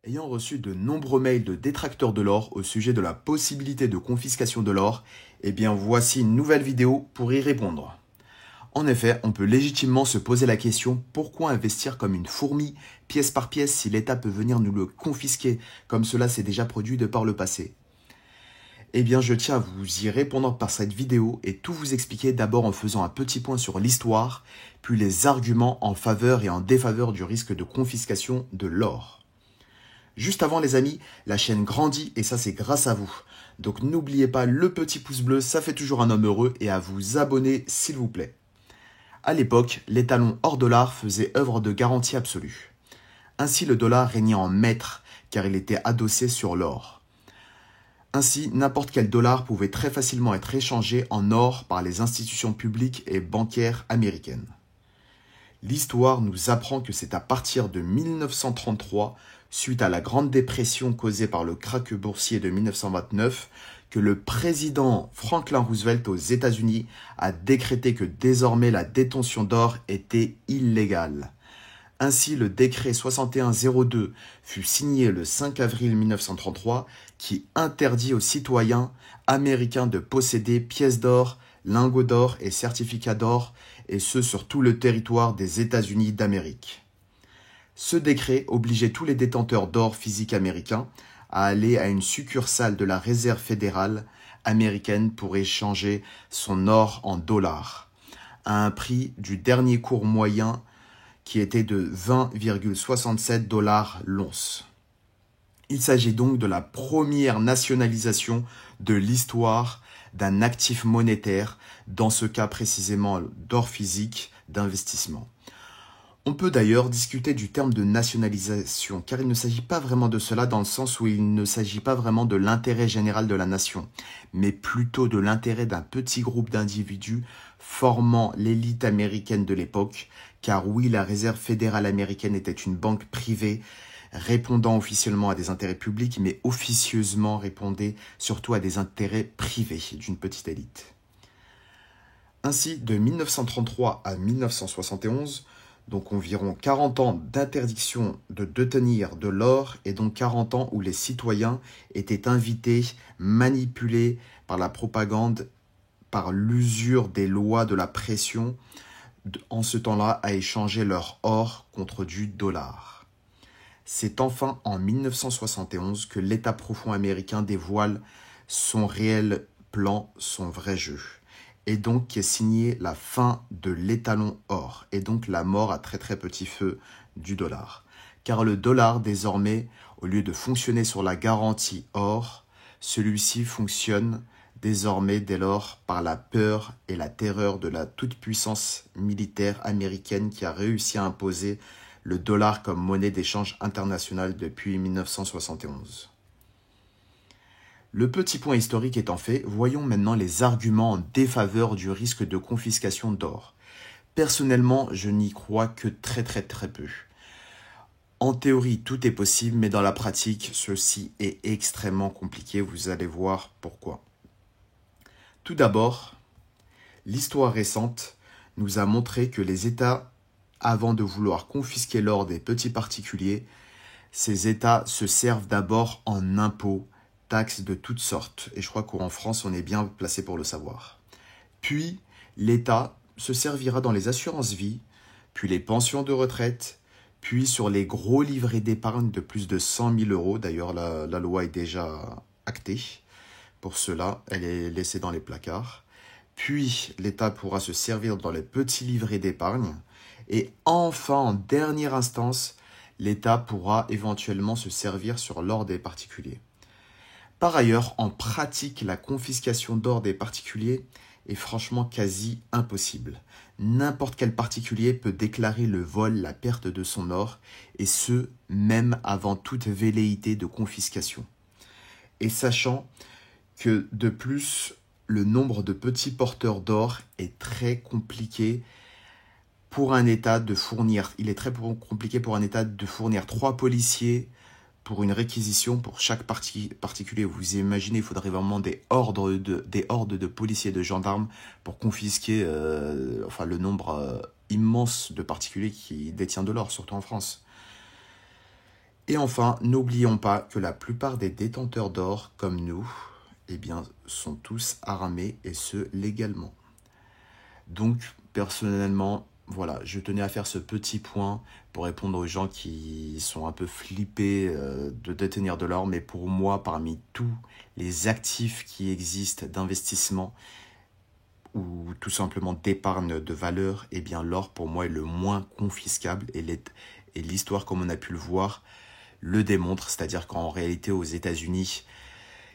Ayant reçu de nombreux mails de détracteurs de l'or au sujet de la possibilité de confiscation de l'or, eh bien voici une nouvelle vidéo pour y répondre. En effet, on peut légitimement se poser la question pourquoi investir comme une fourmi, pièce par pièce, si l'État peut venir nous le confisquer, comme cela s'est déjà produit de par le passé. Eh bien je tiens à vous y répondre par cette vidéo et tout vous expliquer d'abord en faisant un petit point sur l'histoire, puis les arguments en faveur et en défaveur du risque de confiscation de l'or. Juste avant les amis, la chaîne grandit et ça c'est grâce à vous. Donc n'oubliez pas le petit pouce bleu, ça fait toujours un homme heureux et à vous abonner s'il vous plaît. À l'époque, l'étalon hors dollar faisait œuvre de garantie absolue. Ainsi le dollar régnait en maître car il était adossé sur l'or. Ainsi, n'importe quel dollar pouvait très facilement être échangé en or par les institutions publiques et bancaires américaines. L'histoire nous apprend que c'est à partir de 1933, suite à la Grande Dépression causée par le krach boursier de 1929, que le président Franklin Roosevelt aux États-Unis a décrété que désormais la détention d'or était illégale. Ainsi, le décret 6102 fut signé le 5 avril 1933 qui interdit aux citoyens américains de posséder pièces d'or, lingots d'or et certificats d'or, et ce sur tout le territoire des États-Unis d'Amérique. Ce décret obligeait tous les détenteurs d'or physique américains à aller à une succursale de la Réserve fédérale américaine pour échanger son or en dollars, à un prix du dernier cours moyen qui était de 20,67 $ l'once. Il s'agit donc de la première nationalisation de l'histoire d'un actif monétaire, dans ce cas précisément d'or physique d'investissement. On peut d'ailleurs discuter du terme de nationalisation, car il ne s'agit pas vraiment de cela dans le sens où il ne s'agit pas vraiment de l'intérêt général de la nation, mais plutôt de l'intérêt d'un petit groupe d'individus formant l'élite américaine de l'époque, car oui, la Réserve fédérale américaine était une banque privée répondant officiellement à des intérêts publics, mais officieusement répondait surtout à des intérêts privés d'une petite élite. Ainsi, de 1933 à 1971, donc environ 40 ans d'interdiction de détenir de l'or et donc 40 ans où les citoyens étaient invités, manipulés par la propagande, par l'usure des lois de la pression, en ce temps-là à échanger leur or contre du dollar. C'est enfin en 1971 que l'État profond américain dévoile son réel plan, son vrai jeu. Et donc qui est signé la fin de l'étalon or, et donc la mort à très très petit feu du dollar. Car le dollar, désormais, au lieu de fonctionner sur la garantie or, celui-ci fonctionne désormais dès lors par la peur et la terreur de la toute-puissance militaire américaine qui a réussi à imposer le dollar comme monnaie d'échange internationale depuis 1971. Le petit point historique étant fait, voyons maintenant les arguments en défaveur du risque de confiscation d'or. Personnellement, je n'y crois que très peu. En théorie, tout est possible, mais dans la pratique, ceci est extrêmement compliqué, vous allez voir pourquoi. Tout d'abord, l'histoire récente nous a montré que les États, avant de vouloir confisquer l'or des petits particuliers, ces États se servent d'abord en impôts, taxes de toutes sortes. Et je crois qu'en France, on est bien placé pour le savoir. Puis, l'État se servira dans les assurances-vie, puis les pensions de retraite, puis sur les gros livrets d'épargne de plus de 100 000 €. D'ailleurs, la loi est déjà actée. Pour cela, elle est laissée dans les placards. Puis, l'État pourra se servir dans les petits livrets d'épargne. Et enfin, en dernière instance, l'État pourra éventuellement se servir sur l'or des particuliers. Par ailleurs, en pratique, la confiscation d'or des particuliers est franchement quasi impossible. N'importe quel particulier peut déclarer le vol, la perte de son or, et ce, même avant toute velléité de confiscation. Et sachant que, de plus, le nombre de petits porteurs d'or est très compliqué pour un État de fournir. Il est très compliqué pour un État de fournir 3 policiers pour une réquisition pour chaque particulier. Vous imaginez, il faudrait vraiment des hordes de policiers et de gendarmes pour confisquer le nombre immense de particuliers qui détiennent de l'or, surtout en France. Et enfin, n'oublions pas que la plupart des détenteurs d'or, comme nous, eh bien, sont tous armés et ce, légalement. Donc, personnellement, voilà, je tenais à faire ce petit point pour répondre aux gens qui sont un peu flippés de détenir de l'or. Mais pour moi, parmi tous les actifs qui existent d'investissement ou tout simplement d'épargne de valeur, eh bien l'or pour moi est le moins confiscable et l'histoire, comme on a pu le voir, le démontre. C'est-à-dire qu'en réalité, aux États-Unis,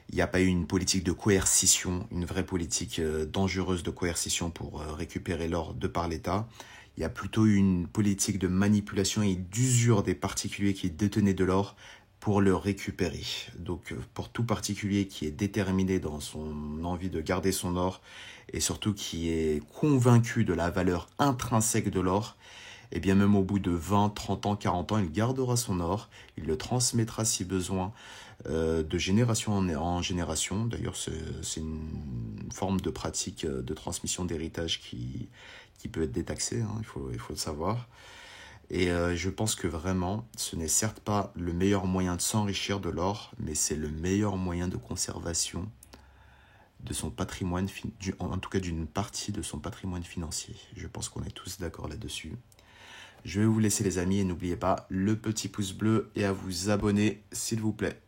il n'y a pas eu une politique de coercition, une vraie politique dangereuse de coercition pour récupérer l'or de par l'État. Il y a plutôt eu une politique de manipulation et d'usure des particuliers qui détenaient de l'or pour le récupérer. Donc pour tout particulier qui est déterminé dans son envie de garder son or et surtout qui est convaincu de la valeur intrinsèque de l'or, et bien même au bout de 20, 30 ans, 40 ans, il gardera son or, il le transmettra si besoin de génération en génération. D'ailleurs, c'est une forme de pratique de transmission d'héritage qui peut être détaxée, hein, il faut le savoir. Et je pense que vraiment, ce n'est certes pas le meilleur moyen de s'enrichir de l'or, mais c'est le meilleur moyen de conservation de son patrimoine, en tout cas d'une partie de son patrimoine financier. Je pense qu'on est tous d'accord là-dessus. Je vais vous laisser les amis et n'oubliez pas le petit pouce bleu et à vous abonner s'il vous plaît.